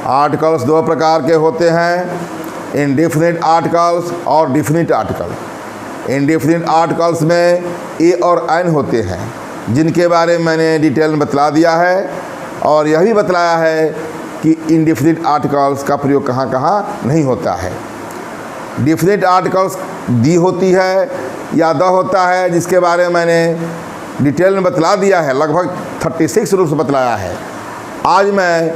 Articles दो प्रकार के होते हैं, इंडेफिनिट आर्टिकल्स और डिफिनिट आर्टिकल। इंडेफिनिट आर्टिकल्स में ए और एन होते हैं, जिनके बारे में मैंने डिटेल में बतला दिया है, और यह भी बतलाया है कि इंडेफिनिट आर्टिकल्स का प्रयोग कहाँ कहाँ नहीं होता है। डिफिनिट आर्टिकल्स दी होती है या द होता है, जिसके बारे में मैंने डिटेल में बतला दिया है, लगभग 36 रूप से बतलाया है। आज मैं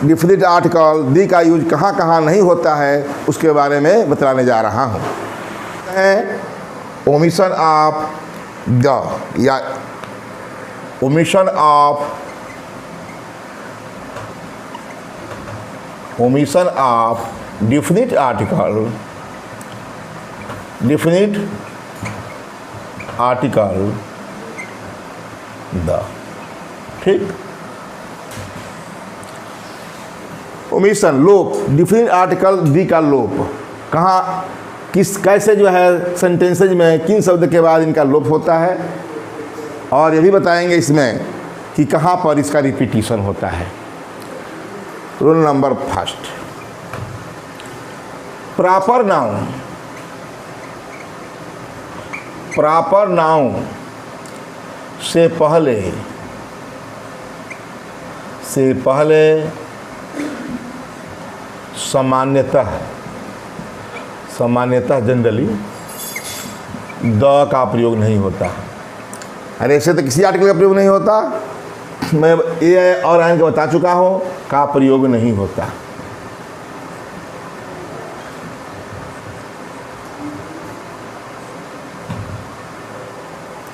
डिफिनिट आर्टिकल दी का यूज कहाँ कहाँ नहीं होता है उसके बारे में बतलाने जा रहा हूँ। ओमिशन ऑफ द या omission of definite article the, ठीक। ओमिशन लोप, डिफिनिट आर्टिकल दी का लोप कहाँ कैसे जो है सेंटेंसेज में किन शब्द के बाद इनका लोप होता है, और ये भी बताएंगे इसमें कि कहाँ पर इसका रिपीटिशन होता है। Rule number first, proper noun से पहले सामान्यतः जनरली द का प्रयोग नहीं होता। अरे ऐसे तो किसी आर्टिकल का प्रयोग नहीं होता, मैं ए और एन को बता चुका हूँ, का प्रयोग नहीं होता।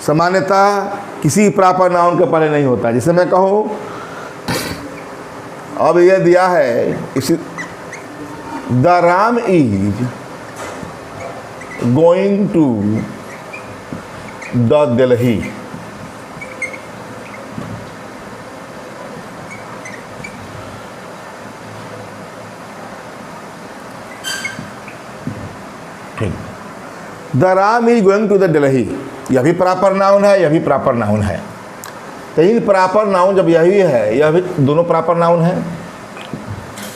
सामान्यतः किसी प्रॉपर नाउन के पहले नहीं होता। जैसे मैं कहूँ, अब यह दिया है इसी, the Ram is going to the Delhi. ठीक, the Ram is going to the Delhi, यह भी प्रॉपर नाउन है, यह भी प्रॉपर नाउन है। तो इन प्रॉपर नाउन जब यही है, यह भी दोनों प्रॉपर नाउन है,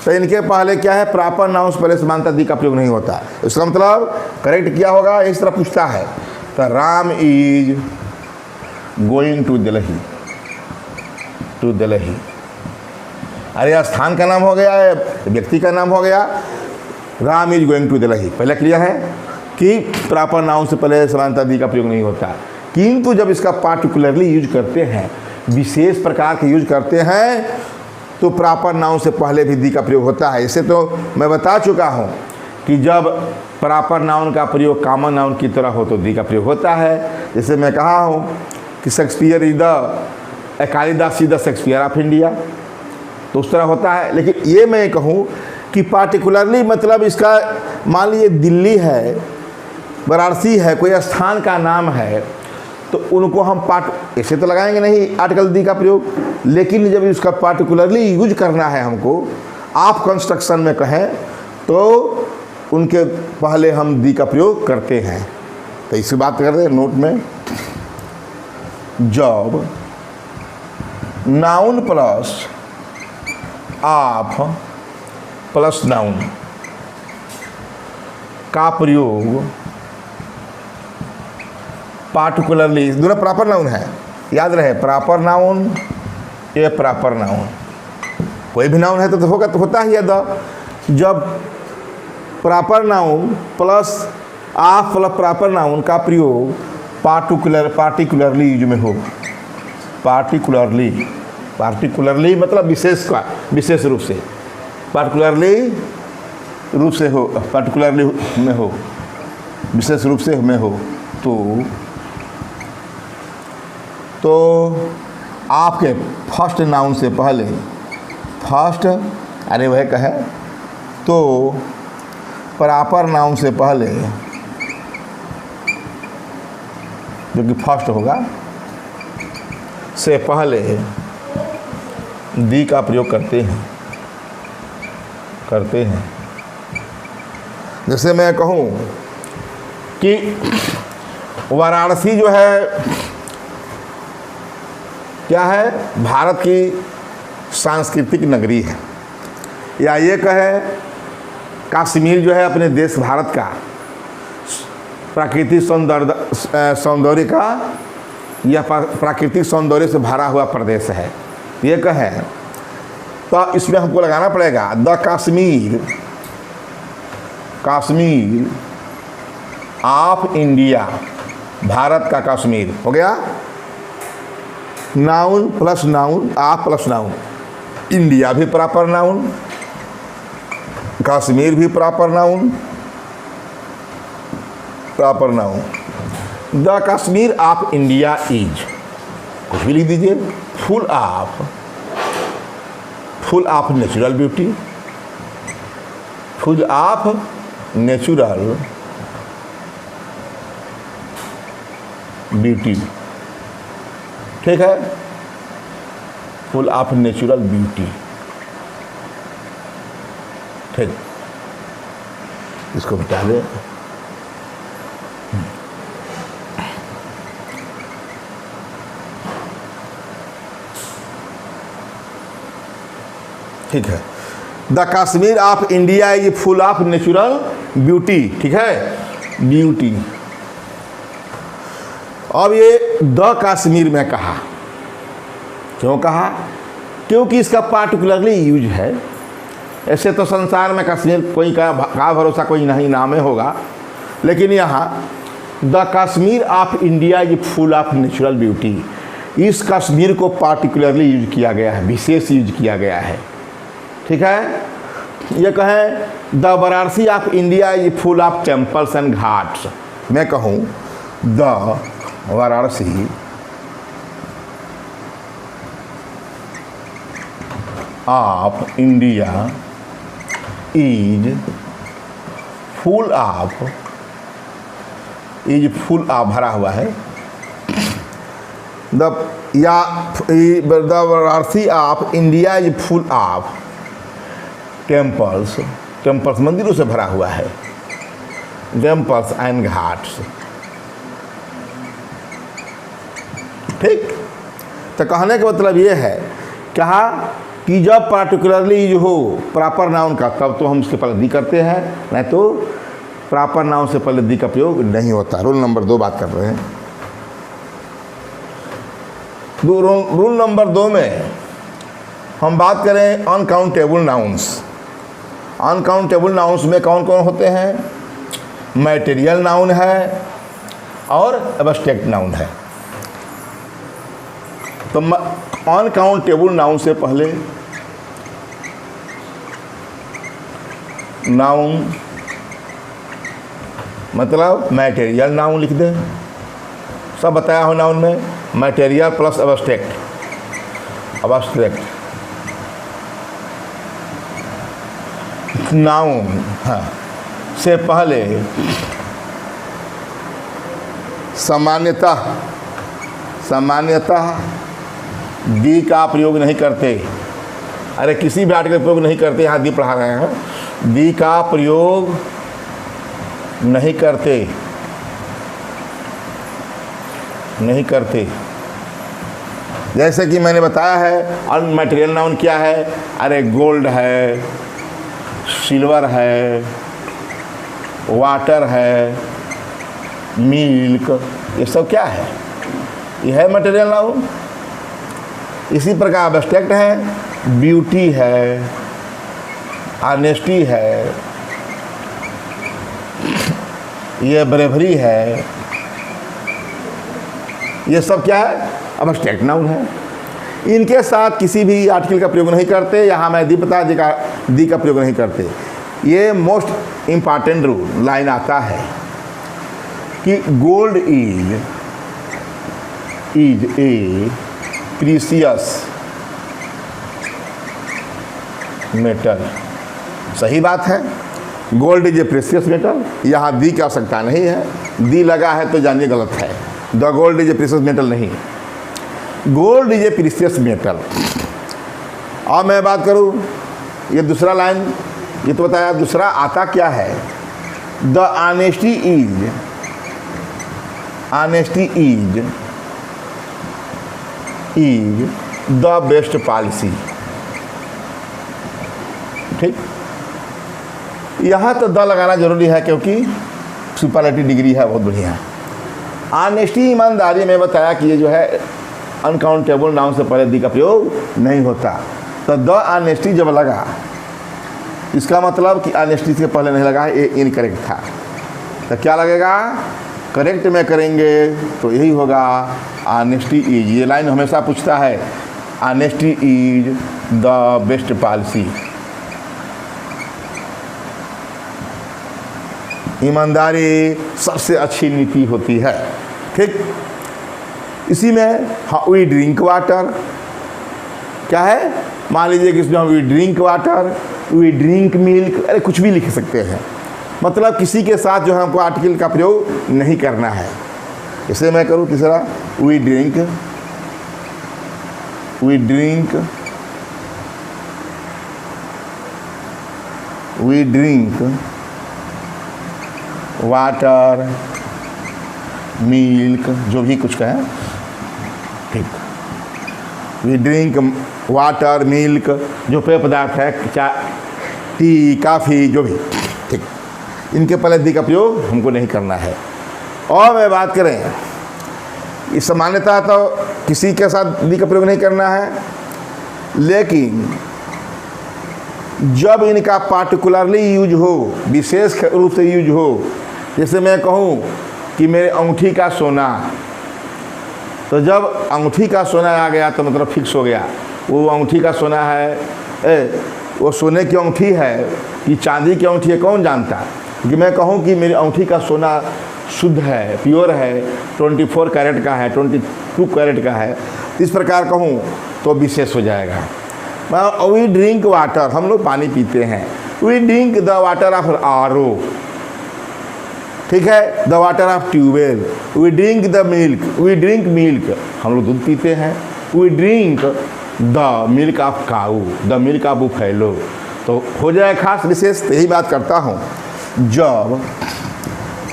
तो इनके पहले क्या है, प्रॉपर नाउन से पहले समानता दी का प्रयोग नहीं होता। इसका मतलब करेक्ट क्या होगा, इस तरह पूछता है, तो Ram is going to Delhi, अरे स्थान का नाम हो गया है, व्यक्ति का नाम हो गया, Ram is going to Delhi. पहले क्लियर है कि प्रॉपर नाउन से पहले समानता दी का प्रयोग नहीं होता, किंतु जब इसका पार्टिकुलरली यूज करते हैं, विशेष प्रकार के यूज करते हैं, तो प्रॉपर नाउन से पहले भी दी का प्रयोग होता है। इसे तो मैं बता चुका हूँ कि जब प्रॉपर नाउन का प्रयोग कॉमन नाउन की तरह हो तो दी का प्रयोग होता है। जैसे मैं कहा हूँ कि Shakespeare is the Kalidas is the Shakespeare of India, तो उस तरह होता है। लेकिन ये मैं कहूँ कि पार्टिकुलरली मतलब इसका, मान लीजिए दिल्ली है, वाराणसी है, कोई स्थान का नाम है, तो उनको हम ऐसे तो लगाएंगे नहीं आर्टिकल दी का प्रयोग, लेकिन जब इसका पार्टिकुलरली यूज करना है हमको, आप कंस्ट्रक्शन में कहें, तो उनके पहले हम दी का प्रयोग करते हैं। तो इसी बात करते हैं नोट में, जब noun plus of plus noun का प्रयोग पार्टिकुलरली, दोनों प्रॉपर नाउन है, याद रहे, प्रॉपर नाउन ये प्रॉपर नाउन, कोई भी नाउन है तो होगा, तो होता ही है द। जब proper noun plus of plus proper noun का प्रयोग पार्टिकुलरली यूज में हो, पार्टिकुलरली मतलब विशेष रूप से, पार्टिकुलरली में हो, विशेष रूप से में हो, तो आपके फर्स्ट नाउन से पहले, वह कहे तो प्रॉपर नाउन से पहले जो कि फर्स्ट होगा से पहले दी का प्रयोग करते हैं। जैसे मैं कहूँ कि वाराणसी जो है क्या है, भारत की सांस्कृतिक नगरी है। या ये कहे कश्मीर जो है अपने देश भारत का प्राकृतिक सौंदर्य का या प्राकृतिक सौंदर्य से भरा हुआ प्रदेश है, ये कहें तो इसमें हमको लगाना पड़ेगा the Kashmir of India, Bharat का कश्मीर हो गया। Noun plus noun, of plus noun, India भी प्रॉपर नाउन, कश्मीर भी proper noun, the Kashmir of India is, कुछ भी लिख दीजिए, full of natural beauty, full of natural beauty, ठीक है, फुल ऑफ नेचुरल ब्यूटी, ठीक, इसको बता दें। ठीक है, the Kashmir of India is full of natural beauty, ठीक है, ब्यूटी। अब ये द कश्मीर में कहा, क्यों कहा? क्योंकि इसका पार्टिकुलरली यूज है। ऐसे तो संसार में कश्मीर कोई का भरोसा कोई नहीं नाम में होगा, लेकिन यहाँ the Kashmir of India is full of natural beauty, इस कश्मीर को पार्टिकुलरली यूज किया गया है, विशेष यूज किया गया है, ठीक है। ये कहें the Varanasi of India is full of temples and Ghats, मैं कहूँ the Varanasi of India is full of भरा हुआ है, the Varanasi of India is full of temples मंदिरों से भरा हुआ है, टेम्पल्स एंड घाट्स, ठीक। तो कहने का मतलब ये है, कहा कि जब पार्टिकुलरली जो हो प्रॉपर नाउन का, तब तो हम उसके पहले दी करते हैं, नहीं तो प्रॉपर नाउन से पहले दी का प्रयोग नहीं होता। रूल नंबर 2 बात कर रहे हैं। रूल नंबर 2 में हम बात करें अनकाउंटेबल नाउन्स। अनकाउंटेबल नाउन्स में कौन कौन होते हैं? मैटेरियल नाउन है और एब्स्ट्रैक्ट नाउन है। तो अनकाउंटेबल नाउन से पहले नाउन मतलब मैटेरियल नाउन लिख दें, सब बताया हो नाउन में, मैटेरियल प्लस एब्स्ट्रैक्ट नाउन, हाँ, से पहले सामान्यतः दी का प्रयोग नहीं करते। अरे किसी भी आर्टिकल का प्रयोग नहीं करते, यहाँ दी पढ़ा रहे हैं, दी का प्रयोग नहीं करते। जैसे कि मैंने बताया है अनमैटेरियल नाउन क्या है, अरे गोल्ड है, सिल्वर है, वाटर है, मिल्क, ये सब क्या है? यह है मटेरियल नाउन। इसी प्रकार एब्स्ट्रैक्ट है, ब्यूटी है, ऑनेस्टी है, ये ब्रेवरी है, ये सब क्या है? एब्स्ट्रैक्ट नाउन है। इनके साथ किसी भी आर्टिकल का प्रयोग नहीं करते। यहाँ मैं दी का प्रयोग नहीं करते। ये मोस्ट इम्पॉर्टेंट रूल लाइन आता है कि gold is a precious metal. सही बात है, gold is a precious metal. यहाँ दी की आवश्यकता नहीं है, दी लगा है तो जानिए गलत है। The gold is a precious metal नहीं, gold is a precious metal. अब मैं बात करूँ, ये दूसरा लाइन, ये तो बताया, दूसरा आता क्या है? The honesty is the best policy. ठीक, यहाँ तो द लगाना जरूरी है क्योंकि सुपरलेटिव डिग्री है, बहुत बढ़िया। ऑनेस्टी, ईमानदारी में बताया कि ये जो है अनकाउंटेबल नाउन से पहले दी का प्रयोग नहीं होता। तो द ऑनेस्टी जब लगा, इसका मतलब कि ऑनेस्टी से पहले नहीं लगा है, ये इनकरेक्ट था। तो क्या लगेगा, करेक्ट में करेंगे तो यही होगा, ऑनेस्टी इज, ये लाइन हमेशा पूछता है, honesty is the best policy. ईमानदारी सबसे अच्छी नीति होती है। ठीक, इसी में वी ड्रिंक वाटर, क्या है, मान लीजिए कि इसमें we drink water, we drink milk, अरे कुछ भी लिख सकते हैं। मतलब किसी के साथ जो है हमको आर्टिकल का प्रयोग नहीं करना है। इसे मैं करूँ तीसरा, वी ड्रिंक वाटर मिल्क, जो भी कुछ कहें, ठीक, वी ड्रिंक वाटर मिल्क, जो पेय पदार्थ है, चाय टी कॉफ़ी जो भी, ठीक, इनके पहले दी का प्रयोग हमको नहीं करना है। और मैं बात करें, इस सामान्यतः तो किसी के साथ दी का प्रयोग नहीं करना है, लेकिन जब इनका पार्टिकुलरली यूज हो, विशेष रूप से यूज हो, जैसे मैं कहूँ कि मेरे अंगूठी का सोना, तो जब अंगूठी का सोना आ गया तो मतलब फिक्स हो गया, वो अंगूठी का सोना है, वो सोने की अंगूठी है कि चांदी की अंगूठी है, कौन जानता। कि मैं कहूँ कि मेरी अंगूठी का सोना शुद्ध है, प्योर है, 24 कैरेट का है, 22 कैरेट का है, इस प्रकार कहूँ तो विशेष हो जाएगा। वी ड्रिंक वाटर, हम लोग पानी पीते हैं, we drink the water of RO, ठीक है, the water of tubewell, we drink the milk, we drink milk, हम लोग दूध पीते हैं, we drink the milk of cow, the milk of buffalo, तो हो जाए खास विशेष। यही बात करता हूँ, जब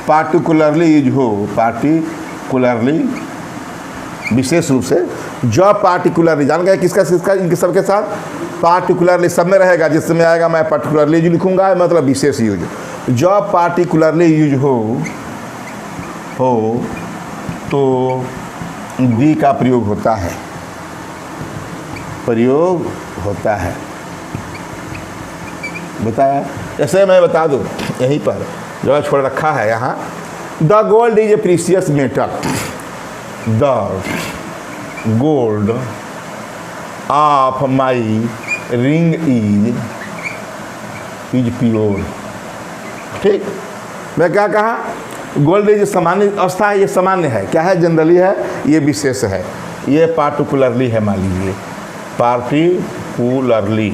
पार्टिकुलरली यूज हो, पार्टिकुलरली विशेष रूप से, जब पार्टिकुलरली, जान गए किसका किसका, इनके सबके साथ पार्टिकुलरली सब में रहेगा, जिस समय आएगा मैं पार्टिकुलरली यूज लिखूंगा, मतलब विशेष यूज। जब पार्टिकुलरली यूज हो तो दी का प्रयोग होता है, प्रयोग होता है, बताया। ऐसे मैं बता दूं, यहीं पर जो छोड़ रखा है यहाँ, the gold is a precious metal, the gold of my ring is pure. ठीक, मैं क्या कहा, गोल्ड इज सामान्य अवस्था है, ये सामान्य है, क्या है, जनरली है, ये विशेष है, ये पार्टिकुलरली है, मान लीजिए पार्टिकुलरली,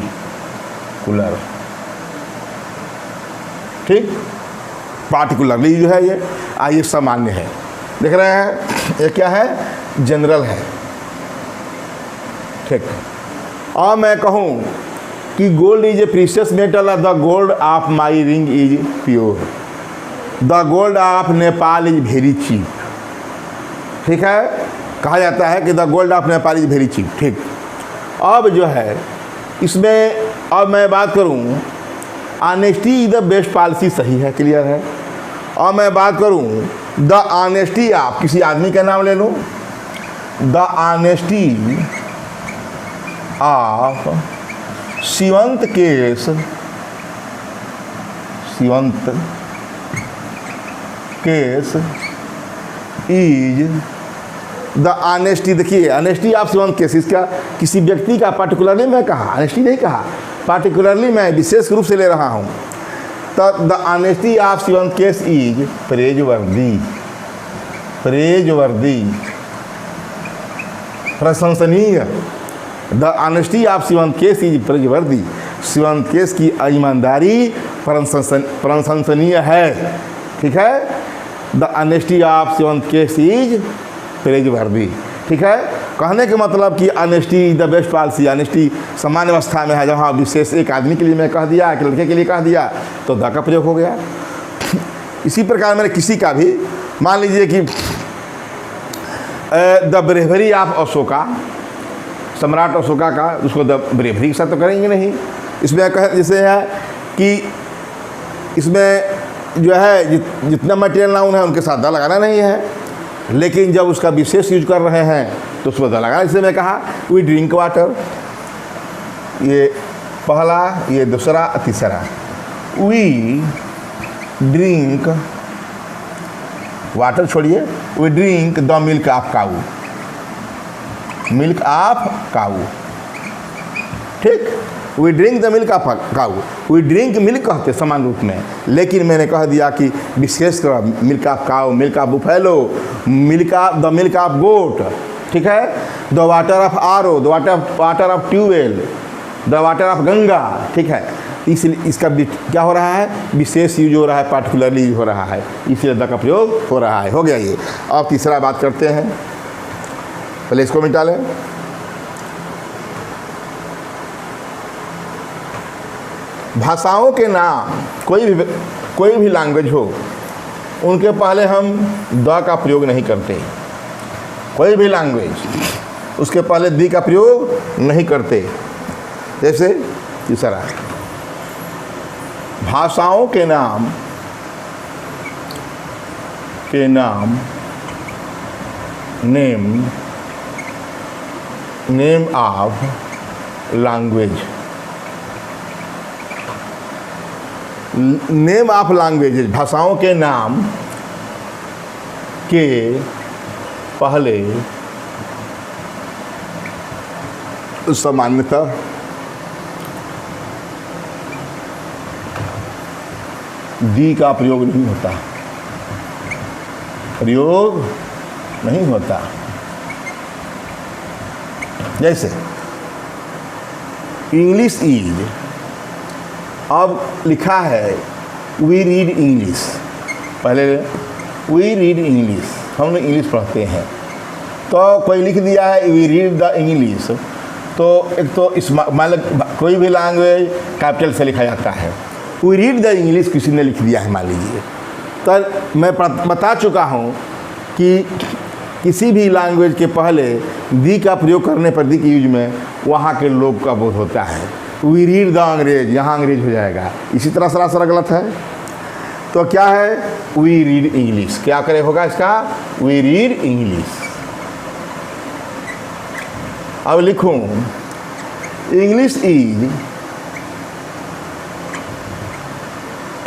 कुलर, ठीक, पार्टिकुलरली जो है ये सामान्य है, देख रहे हैं, ये क्या है, जनरल है। ठीक, और मैं कहूँ कि gold is a precious metal, the gold of my ring is pure, the gold of Nepal is very cheap. ठीक है, कहा जाता है कि the gold of Nepal is very cheap. ठीक, अब जो है इसमें, अब मैं बात करूं, honesty is the best policy, सही है, क्लियर है। और मैं बात करूं द ऑनेस्टी ऑफ, किसी आदमी का नाम ले लूं, the honesty of servant's is the honesty. देखिए, ऑनेस्टी ऑफ शिवंत केस, इसका किसी व्यक्ति का पार्टिकुलरली मैं कहा, ऑनेस्टी नहीं कहा, पार्टिकुलरली मैं विशेष रूप से ले रहा हूँ। तो the honesty of servant's is praiseworthy, प्रशंसनीय। The honesty of servant's is praiseworthy, servant's की ईमानदारी प्रशंसनीय है। ठीक है, the honesty of servant's is praiseworthy. ठीक है, कहने के मतलब कि honesty the best policy, honesty सामान्य अवस्था में है, जहाँ विशेष एक आदमी के लिए मैं कह दिया, एक लड़के के लिए कह दिया, तो द का प्रयोग हो गया। इसी प्रकार मैंने किसी का भी, मान लीजिए कि द ब्रेवरी ऑफ अशोका, सम्राट अशोका का, उसको द ब्रेवरी के साथ तो करेंगे नहीं, इसमें जैसे है कि इसमें जो है जितना मटेरियल नाउन है उनके साथ द लगाना नहीं है, लेकिन जब उसका विशेष यूज कर रहे हैं तो उसमें द लगाना। जैसे मैं कहा वी ड्रिंक वाटर, ये पहला, ये दूसरा, तीसरा। वी ड्रिंक वाटर छोड़िए, we drink the milk of cow, milk of cow, ठीक। We drink the milk of cow, we drink milk कहते समान रूप में, लेकिन मैंने कह दिया कि विशेषकर milk of cow, milk of buffalo, milk of the milk of goat, ठीक है। The water of RO, the water of tubewell, the water of Ganga, ठीक है। इसलिए इसका क्या हो रहा है, विशेष यूज हो रहा है, पार्टिकुलरली यूज हो रहा है, इसलिए द का प्रयोग हो रहा है। हो गया ये। अब तीसरा बात करते हैं, पहले इसको मिटा लें। भाषाओं के नाम कोई भी लैंग्वेज हो, उनके पहले हम द का प्रयोग नहीं करते। कोई भी लैंग्वेज उसके पहले दी का प्रयोग नहीं करते। जैसे तीसरा, भाषाओं के नाम name of language, name of languages, भाषाओं के नाम के पहले सामान्यतः दी का प्रयोग नहीं होता, प्रयोग नहीं होता। जैसे इंग्लिश इज, अब लिखा है वी रीड इंग्लिश, पहले वी रीड इंग्लिश, हम लोग इंग्लिश पढ़ते हैं, तो कोई लिख दिया है वी रीड द इंग्लिश, तो एक तो इस मतलब कोई भी लैंग्वेज कैपिटल से लिखा जाता है, वी रीड द इंग्लिश किसी ने लिख दिया है मान लीजिए। तो मैं बता चुका हूँ कि किसी भी लैंग्वेज के पहले दी का प्रयोग करने पर दी के यूज में वहाँ के लोग का बोध होता है। वी रीड द अंग्रेज, यहाँ अंग्रेज हो जाएगा। इसी तरह सरासर गलत है। तो क्या है, वी रीड इंग्लिश, क्या करे होगा इसका, वी रीड इंग्लिश। अब लिखूं English is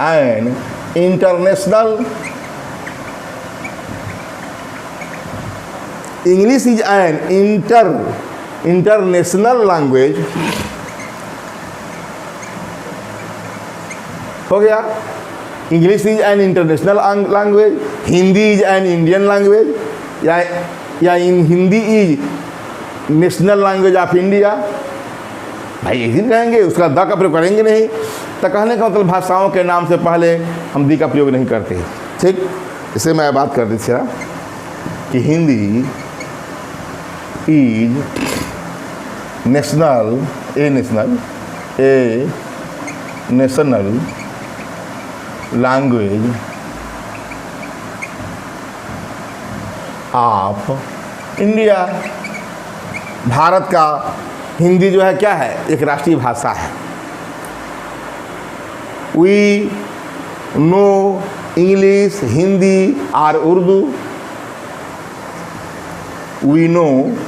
an international, English is an international language, हो गया। English is an international language, Hindi is an Indian language, या in Hindi is national language of India. भाई यही कहेंगे, उसका द का प्रयोग करेंगे नहीं। तो कहने का मतलब भाषाओं के नाम से पहले हम दी का प्रयोग नहीं करते, ठीक। इसे मैं बात कर दी थी कि Hindi is national language of India. Bharat का हिंदी जो है क्या है, एक राष्ट्रीय भाषा है। वी नो इंग्लिश, हिंदी और उर्दू। वी नो,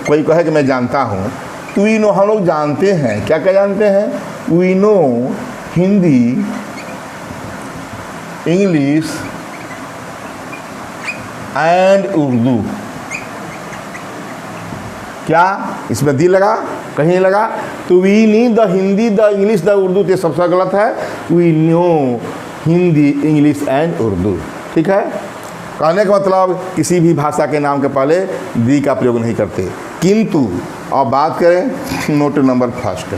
कोई कहे कि मैं जानता हूँ, तो वी नो हम लोग जानते हैं। क्या क्या जानते हैं, we know Hindi, English and Urdu. क्या इसमें दी लगा, कहीं लगा, तो we know the Hindi the English the Urdu, तो सबसे गलत है। We know Hindi English and Urdu, ठीक है। कहने का मतलब किसी भी भाषा के नाम के पहले दी का प्रयोग नहीं करते। किंतु अब बात करें नोट नंबर फर्स्ट।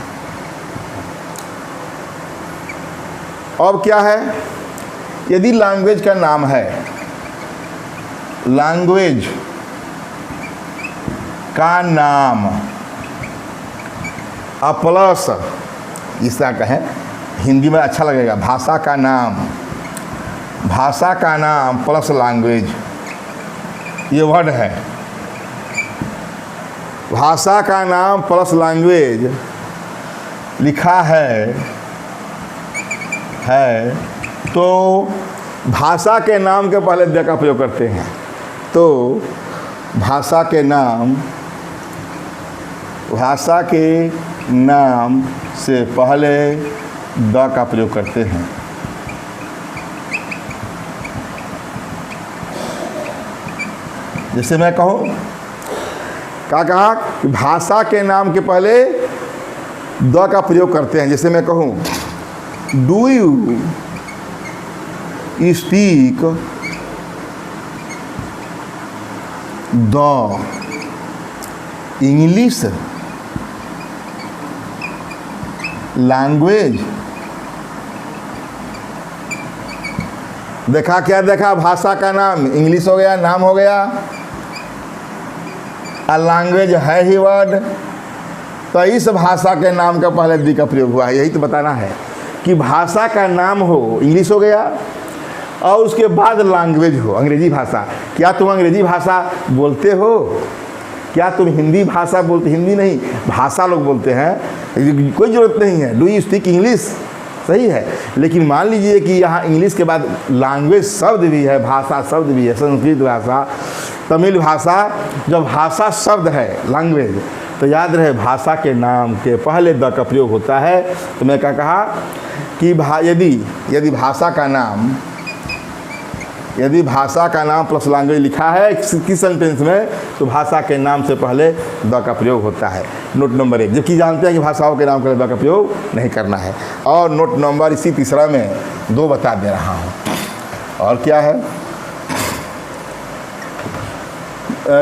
अब क्या है, यदि लैंग्वेज का नाम है, लैंग्वेज का नाम प्लस, इस तरह कहें, हिंदी में अच्छा लगेगा, भाषा का नाम प्लस लैंग्वेज, ये वर्ड है। भाषा का नाम प्लस लैंग्वेज लिखा है है तो भाषा के नाम के पहले द का प्रयोग करते हैं। तो भाषा के नाम से पहले द का प्रयोग करते हैं। जैसे मैं कहूँ, क्या कहा कि भाषा के नाम के पहले द का प्रयोग करते हैं। जैसे मैं कहूँ, do you speak the English language. देखा क्या देखा, भाषा का नाम इंग्लिश हो गया, नाम हो गया, और लैंग्वेज है ही वर्ड। तो इस भाषा के नाम का पहले दी का प्रयोग हुआ है। यही तो बताना है कि भाषा का नाम हो इंग्लिश हो गया और उसके बाद लैंग्वेज हो अंग्रेजी भाषा। क्या तुम अंग्रेजी भाषा बोलते हो? क्या तुम हिंदी भाषा बोलते? हिंदी नहीं, भाषा लोग बोलते हैं, कोई ज़रूरत नहीं है। डू यू स्पीक इंग्लिश, सही है, लेकिन मान लीजिए कि यहाँ इंग्लिश के बाद लैंग्वेज शब्द भी है, भाषा शब्द भी है, संस्कृत भाषा, तमिल भाषा। जब भाषा शब्द है लैंग्वेज, तो याद रहे भाषा के नाम के पहले द का प्रयोग होता है। तो मैं क्या कहा कि यदि भाषा का नाम प्लस लैंग्वेज लिखा है किस सेंटेंस में, तो भाषा के नाम से पहले द का प्रयोग होता है। नोट नंबर 1, जबकि जानते हैं कि भाषाओं के नाम के द का प्रयोग नहीं करना है। और नोट नंबर इसी तीसरा में 2 बता दे रहा हूँ। और क्या है?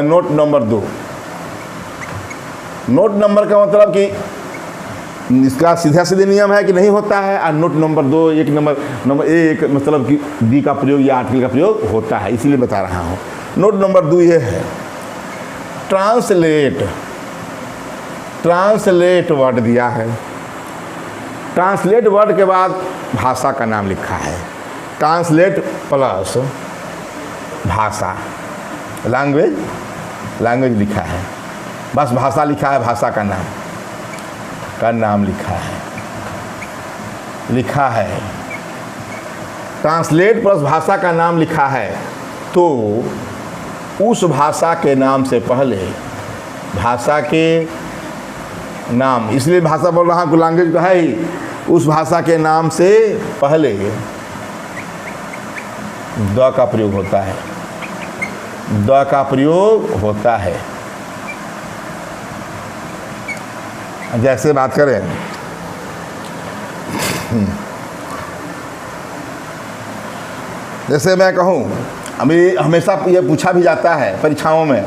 नोट नंबर 2, नोट नंबर का मतलब कि इसका सीधे नियम है कि नहीं होता है। और नोट नंबर 2 नंबर 1 मतलब कि दी का प्रयोग या आर्टिकल का प्रयोग होता है, इसीलिए बता रहा हूँ। नोट नंबर 2 ये है, ट्रांसलेट वर्ड दिया है। ट्रांसलेट वर्ड के बाद भाषा का नाम लिखा है। ट्रांसलेट प्लस भाषा, लैंग्वेज लिखा है, बस भाषा लिखा है, भाषा का नाम लिखा है। ट्रांसलेट प्लस भाषा का नाम लिखा है, तो उस भाषा के नाम से पहले भाषा के नाम, इसलिए भाषा बोल रहा हूँ, लैंग्वेज तो है ही, उस भाषा के नाम से पहले द का प्रयोग होता है। जैसे बात करें, जैसे मैं कहूँ, अभी हमेशा ये पूछा भी जाता है परीक्षाओं में,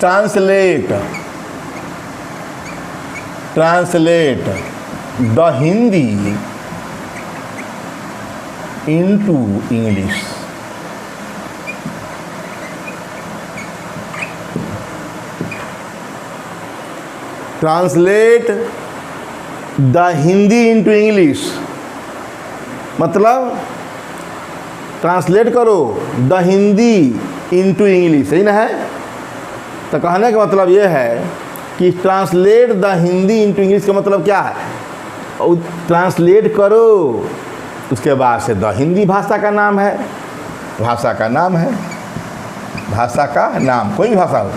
translate the Hindi into English. Translate the Hindi into English मतलब ट्रांसलेट करो द हिंदी इनटू इंग्लिश, सही ना है? तो कहने का मतलब ये है कि translate the Hindi into English का मतलब क्या है? और ट्रांसलेट करो, उसके बाद से द हिंदी भाषा का नाम है, भाषा का नाम कोई भी भाषा हो,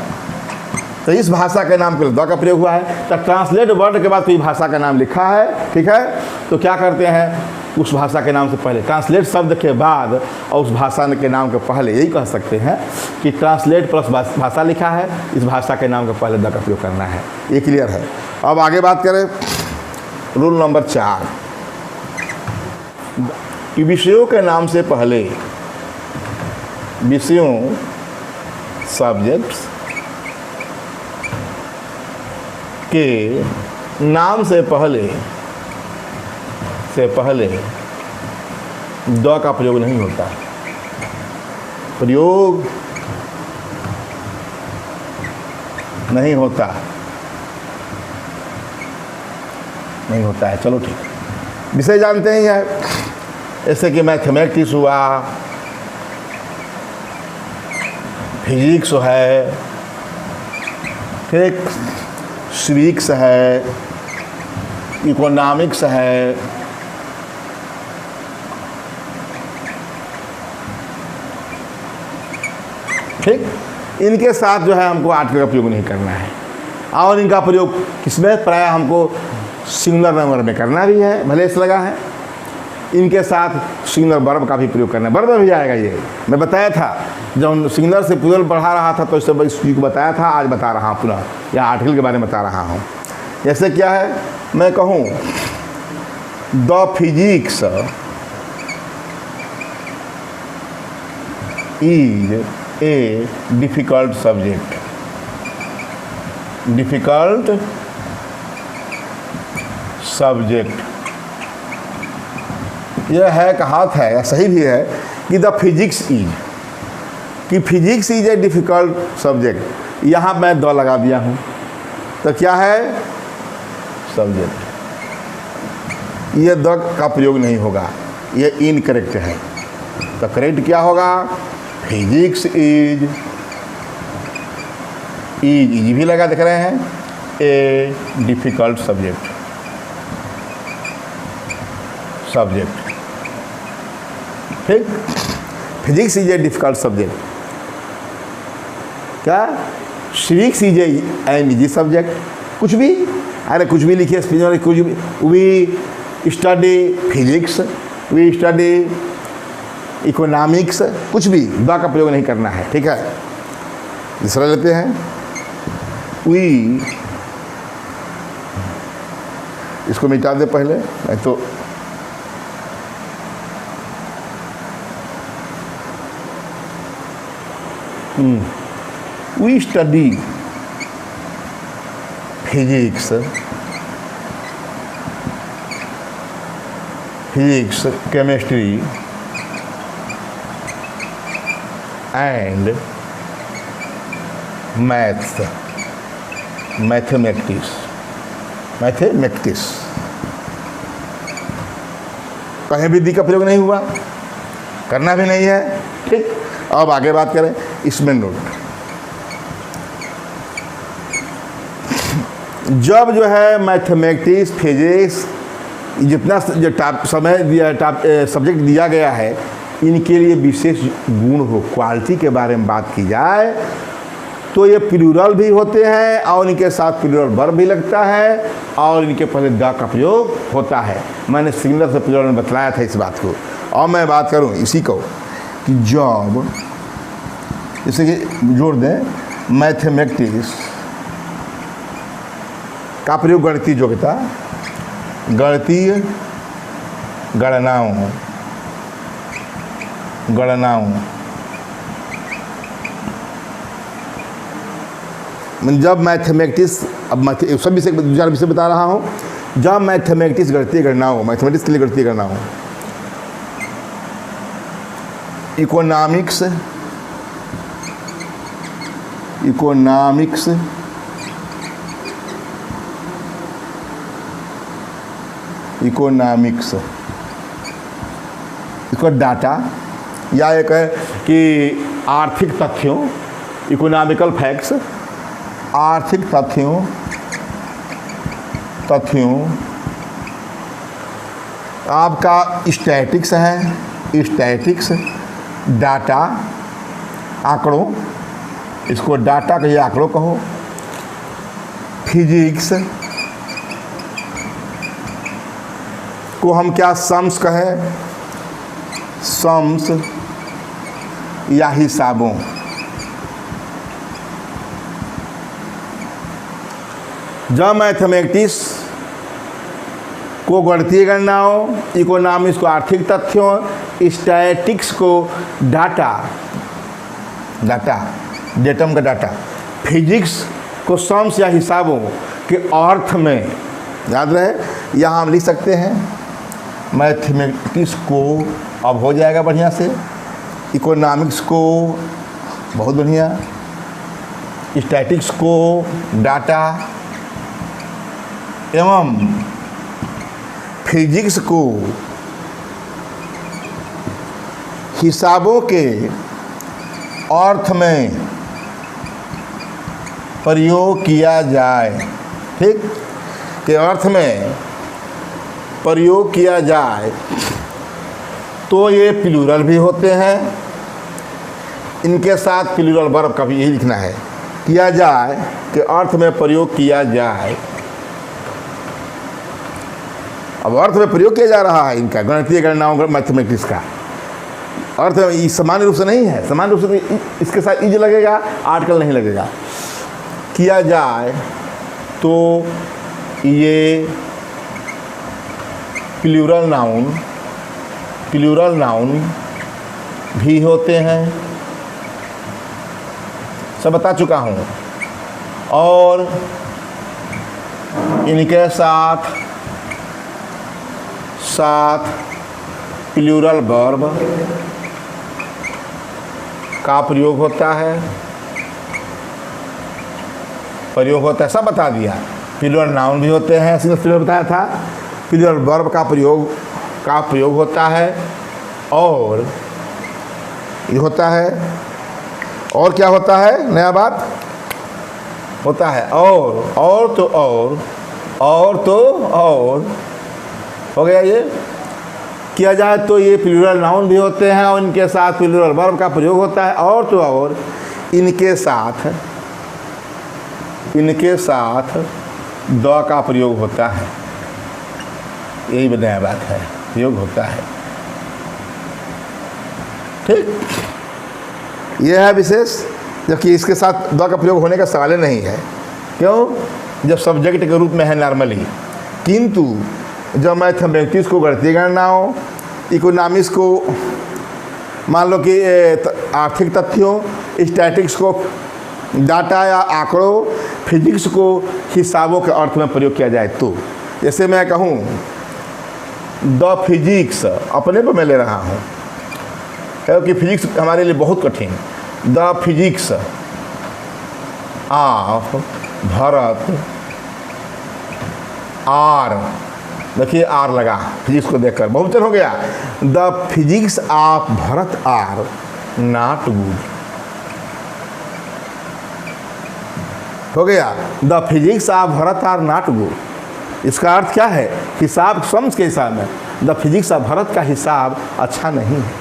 तो इस भाषा के नाम के लिए द का प्रयोग हुआ है। तो ट्रांसलेट वर्ड के बाद कोई भाषा का नाम लिखा है, ठीक है, तो क्या करते हैं, उस भाषा के नाम से पहले ट्रांसलेट शब्द के बाद और उस भाषा के नाम के पहले, यही कह सकते हैं कि ट्रांसलेट प्लस भाषा लिखा है, इस भाषा के नाम के पहले द का प्रयोग करना है। ये क्लियर है। अब आगे बात करें, रूल नंबर 4, कि विषयों के नाम से पहले, विषयों सब्जेक्ट्स के नाम से पहले द का प्रयोग नहीं होता। प्रयोग नहीं होता है। चलो ठीक, विषय जानते ही हैं, जैसे कि मैथमेटिक्स हुआ, फिजिक्स है, ठीक, सिविक्स है, इकोनॉमिक्स है, ठीक। इनके साथ जो है हमको आर्टिकल का प्रयोग नहीं करना है, और इनका प्रयोग किसमें, प्राय हमको सिंगुलर नंबर में करना भी है, भले से लगा है। इनके साथ सिंगुलर वर्ब का भी प्रयोग करना है, वर्ब में भी आएगा। ये मैं बताया था जब सिंगुलर से प्लूरल पढ़ा रहा था तो इस चीज़ को बताया था, आज बता रहा हूँ पुनः, या आर्टिकल के बारे में बता रहा हूँ। जैसे क्या है, मैं कहूँ the physics is a difficult subject, difficult subject. यह है कहावत है, या सही भी है कि द फिजिक्स इज, कि physics is a difficult subject. यहाँ मैं द लगा दिया हूँ, तो क्या है, सब्जेक्ट। ये द का प्रयोग नहीं होगा, ये इनकरेक्ट है। तो करेक्ट क्या होगा, फिजिक्स इज, इज भी लगा, देख रहे हैं, ए डिफ़िकल्ट सब्जेक्ट, सब्जेक्ट। ठीक, physics is a difficult subject. क्या, civics is an easy subject. कुछ भी, अरे कुछ भी लिखिए, कुछ भी, we study physics, we study economics, कुछ भी द का प्रयोग नहीं करना है। ठीक है, दूसरा लेते हैं, वी, इसको मिटा दे पहले, नहीं तो we study physics, chemistry and maths, mathematics। कहीं भी दी का प्रयोग नहीं हुआ, करना भी नहीं है। ठीक, अब आगे बात करें, इसमें नोट, जब जो है मैथमेटिक्स, फिजिक्स, जितना जो समय दिया, सब्जेक्ट दिया गया है, इनके लिए विशेष गुण हो, क्वालिटी के बारे में बात की जाए, तो ये प्लूरल भी होते हैं और इनके साथ प्लूरल वर्ब भी लगता है, और इनके पहले द का प्रयोग होता है। मैंने सिंगुलर से प्लूरल में बतलाया था इस बात को। और मैं बात करूं इसी को कि जब, जैसे कि जोड़ दें, मैथमेटिक्स का प्रयोग गणितीय योग्यता, गणितीय गणनाओं, जब मैथमेटिक्स, अब सब विषय, दूसरा विषय बता रहा हूँ, जब मैथमेटिक्स गणितीय गणनाओं, मैथमेटिक्स के लिए गणितीय गणनाओं, इकोनॉमिक्स इसको डाटा, या एक है कि आर्थिक तथ्यों, इकोनॉमिकल फैक्ट्स, आर्थिक तथ्यों, आपका स्टैटिक्स है, स्टैटिक्स डाटा, आंकड़ों, इसको डाटा कहिए, आंकड़ों कहो। फिजिक्स को हम क्या सम्स कहें, सम्स या हिसाबों। जब मैथमेटिक्स को गणितीय गणनाओं, इकोनॉमिक्स को आर्थिक तथ्यों, स्टैटिक्स को डाटा, डेटम का डाटा, फिजिक्स को सम्स या हिसाबों के अर्थ में, याद रहे, यहाँ हम लिख सकते हैं मैथमेटिक्स को, अब हो जाएगा बढ़िया से, इकोनॉमिक्स को बहुत बढ़िया, स्टैटिक्स को डाटा, एवं फिजिक्स को हिसाबों के अर्थ में प्रयोग किया जाए। ठीक, के अर्थ में प्रयोग किया जाए तो ये प्लूरल भी होते हैं इनके साथ प्लूरल वर्ब का भी यही लिखना है, किया जाए के अर्थ में प्रयोग किया जाए। अब अर्थ में प्रयोग किया जा रहा है इनका, गणितीय गणनाओं मैथमेटिक्स का अर्थ सामान्य रूप से नहीं है। सामान्य रूप से इसके साथ इज लगेगा, आर्टिकल नहीं लगेगा। किया जाए तो ये प्लूरल नाउन भी होते हैं, सब बता चुका हूँ। और इनके साथ प्लूरल वर्ब का प्रयोग होता है, सब बता दिया। प्लूरल नाउन भी होते हैं, सिंगल बताया था। प्लूरल वर्ब का प्रयोग होता है, और ये होता है, और क्या होता है, नया बात होता है, और तो और हो गया। ये किया जाए तो ये प्लूरल नाउन भी होते हैं, और इनके साथ प्लूरल वर्ब का प्रयोग होता है, और तो और इनके साथ द का प्रयोग होता है। यही नया बात है, प्रयोग होता है। ठीक, यह है विशेष, जबकि इसके साथ द का प्रयोग होने का सवाल नहीं है। क्यों? जब सब्जेक्ट के रूप में है नॉर्मली, किंतु जब मैथमेटिक्स को, गणितीय गणनाओं, इकोनॉमिक्स को, मान लो कि आर्थिक तथ्यों, स्टैटिक्स को, डाटा या आंकड़ों, फिजिक्स को हिसाबों के अर्थ में प्रयोग किया जाए तो, जैसे मैं कहूँ द फिजिक्स, अपने पर मैं ले रहा हूँ क्योंकि फिजिक्स हमारे लिए बहुत कठिन। The physics of Bharat are, देखिए आर लगा फिजिक्स को देखकर, बहुवचन हो गया। The physics of Bharat are not good, हो गया। The physics of Bharat are not good. इसका अर्थ क्या है? हिसाब, सम्स के हिसाब में द फिजिक्स ऑफ भरत का हिसाब अच्छा नहीं है।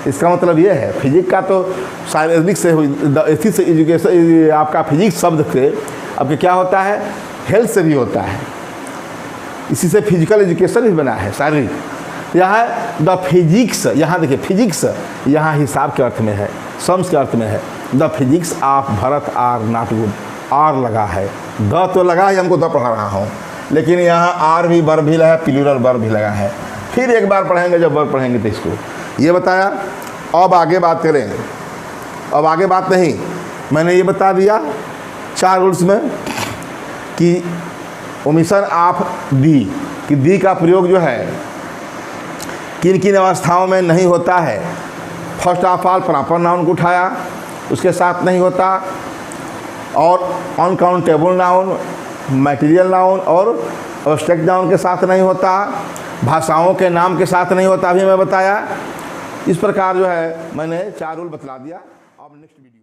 इसका मतलब ये है, फिजिक्स का तो शारीरिक से, एथिक्स से, एजुकेशन, आपका फिजिक्स शब्द से आपके क्या होता है, हेल्थ से भी होता है। इसी से फिजिकल एजुकेशन भी बना है, शारीरिक। यहाँ द फिजिक्स, यहाँ देखिए फिजिक्स यहाँ हिसाब के अर्थ में है, सम्स के अर्थ में है। The physics of Bharat are not good, are लगा है, द तो लगा है, हमको द पढ़ा रहा हूँ, लेकिन यहाँ आर भी वर्ब भी लगा है, प्लूरल वर्ब भी लगा है। फिर एक बार पढ़ेंगे, जब वर्ब पढ़ेंगे तो इसको ये बताया। अब आगे बात करें, अब आगे बात नहीं, मैंने ये बता दिया 4 रूल्स में कि ओमिशन ऑफ दी, कि दी का प्रयोग जो है किन किन अवस्थाओं में नहीं होता है। First of all proper noun को उठाया, उसके साथ नहीं होता, और अनकाउंटेबल नाउन, मटेरियल नाउन और एब्स्ट्रैक्ट नाउन के साथ नहीं होता, भाषाओं के नाम के साथ नहीं होता, अभी मैं बताया। इस प्रकार जो है मैंने 4 रूल बतला दिया। अब नेक्स्ट वीडियो